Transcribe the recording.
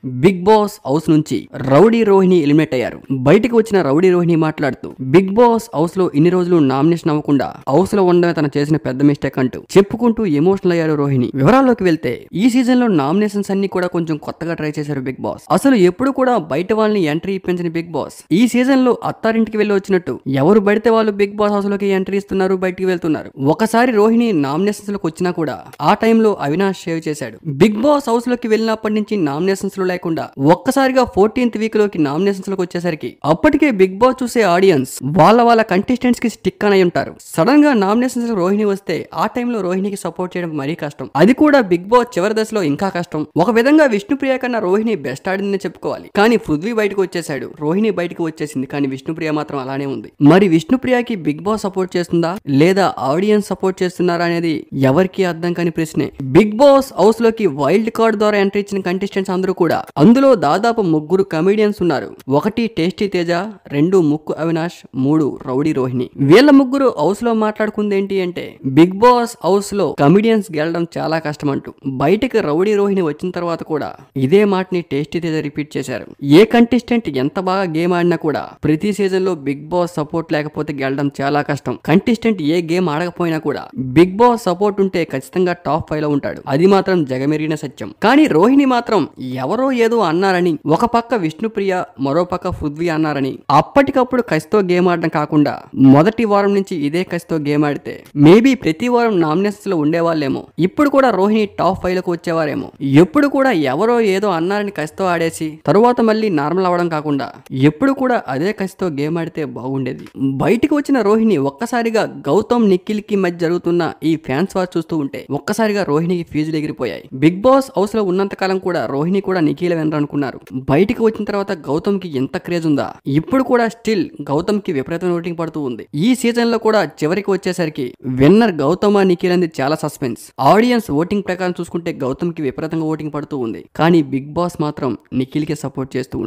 Big boss house నుంచి rowdy Rohini eliminate అయ్యారు. బయటకు వచ్చిన రౌడీ రోహిణి మాట్లాడుతూ బిగ్ బాస్ హౌస్ లో ఇన్ని రోజులు నామినేషన్ అవ్వకుండా హౌస్ లో ఉండడమే తను చేసిన పెద్ద మిస్టేక్ అంటూ చెప్పుకుంటూ ఎమోషనల్ అయ్యారు రోహిణి. వివరాల్లోకి వెళ్తే ఈ సీజన్ లో నామినేషన్స్ అన్ని కూడా కొంచెం కొత్తగా ట్రై చేశారు బిగ్ బాస్. అసలు ఎప్పుడు కూడా బయట వాళ్ళని ఎంట్రీ ఇప్పించిన బిగ్ బాస్ ఈ సీజన్ లో అత్తారింటికి వెళ్లి వచ్చినట్టు ఎవరు పడితే వాళ్ళు బిగ్ బాస్ హౌస్ లోకి ఎంట్రీ ఇస్తున్నారు, బయటికి వెళ్తున్నారు. ఒకసారి రోహిణి నామినేషన్స్ లోకి వచ్చినా కూడా ఆ టైంలో అవినాష్ సేవ్ చేశాడు. బిగ్ బాస్ హౌస్ లోకి వెళ్ళినప్పటి నుంచి నామినేషన్స్ లో లేకుండా ఒక్కసారిగా 14th వీక్ లోకి నామినేషన్స్ లోకి వచ్చేసరికి అప్పటికే బిగ్ బాస్ చూసే ఆడియన్స్ వాళ్ళ కంటెస్టెంట్స్ కి స్టిక్ అని ఉంటారు. సడన్ గా నామినేషన్స్ లో రోహిణి వస్తే ఆ టైంలో రోహిణికి సపోర్ట్ చేయడం మరీ కష్టం. అది కూడా బిగ్ బాస్ చివరి దశలో ఇంకా కష్టం. ఒక విధంగా విష్ణుప్రియ కన్నా రోహిణి బెస్ట్ ఆడిందని చెప్పుకోవాలి. కానీ పృథ్వీ బయటకు వచ్చేసాడు, రోహిణి బయటకు వచ్చేసింది. కానీ విష్ణుప్రియ మాత్రం అలానే ఉంది. మరి విష్ణుప్రియకి బిగ్ బాస్ సపోర్ట్ చేస్తుందా లేదా ఆడియన్స్ సపోర్ట్ చేస్తున్నారా అనేది ఎవరికి అర్థం కాని ప్రశ్నే. బిగ్ బాస్ హౌస్ లోకి వైల్డ్ కార్డ్ ద్వారా ఎంట్రీ ఇచ్చిన కంటెస్టెంట్స్ అందరూ కూడా అందులో దాదాపు 3 కమెడియన్స్ ఉన్నారు. 1 టేస్టీ తేజ, 2 ముక్కు అవినాష్, 3 రౌడీ రోహిణి. వీళ్ళ ముగ్గురు హౌస్ లో మాట్లాడుకుంది ఏంటి అంటే బిగ్ బాస్ హౌస్ లో కమెడియన్స్ గెలడం చాలా కష్టం అంటూ. బయటకు రౌడీ రోహిణి వచ్చిన తర్వాత కూడా ఇదే మాటని టేస్టీ తేజ రిపీట్ చేశారు. ఏ కంటెస్టెంట్ ఎంత బాగా గేమ్ ఆడినా కూడా ప్రతి సీజన్ లో బిగ్ బాస్ సపోర్ట్ లేకపోతే గెలడం చాలా కష్టం. కంటెస్టెంట్ ఏ గేమ్ ఆడకపోయినా కూడా బిగ్ బాస్ సపోర్ట్ ఉంటే ఖచ్చితంగా టాప్ 5 లో ఉంటాడు. అది మాత్రం జగమెరిగిన సత్యం. కానీ రోహిణి మాత్రం ఎవరో ఏదో అన్నారని, ఒక పక్క విష్ణుప్రియ మరో పక్క పృథ్వీ అన్నారని అప్పటికప్పుడు కసితో గేమ్ ఆడడం కాకుండా మొదటి వారం నుంచి ఇదే కసితో గేమ్ ఆడితే మేబీ ప్రతి వారం నామినేషన్స్ లో ఉండేవాళ్ళేమో. ఇప్పుడు కూడా రోహిణి టాప్ 5 లకు వచ్చేవారేమో. ఎప్పుడు కూడా ఎవరో ఏదో అన్నారని కసితో ఆడేసి తరువాత మళ్ళీ నార్మల్ అవడం కాకుండా ఎప్పుడు కూడా అదే కసితో గేమ్ ఆడితే బాగుండేది. బయటికి వచ్చిన రోహిణి ఒక్కసారిగా గౌతమ్ నిఖిల్ కి మధ్య జరుగుతున్న ఈ ఫ్యాన్స్ వార్ చూస్తూ ఉంటే ఒక్కసారిగా రోహిణికి ఫీజులు ఎగిరిపోయాయి. బిగ్ బాస్ హౌస్ లో ఉన్నంత కాలం కూడా రోహిణి కూడా నిఖిల్ వినరనుకున్నారు. బయటికి వచ్చిన తర్వాత గౌతమ్ కి ఎంత క్రేజ్ ఉందా. ఇప్పుడు కూడా స్టిల్ గౌతమ్ కి విపరీతమైన ఓటింగ్ పడుతూ ఉంది. ఈ సీజన్ లో కూడా చివరికి వచ్చేసరికి విన్నర్ గౌతమ్ నిఖిల్ అనేది చాలా సస్పెన్స్. ఆడియన్స్ ఓటింగ్ ప్రకారం చూసుకుంటే గౌతమ్ కి విపరీతంగా ఓటింగ్ పడుతూ ఉంది. కానీ బిగ్ బాస్ మాత్రం నిఖిల్ కి సపోర్ట్ చేస్తూ ఉంది.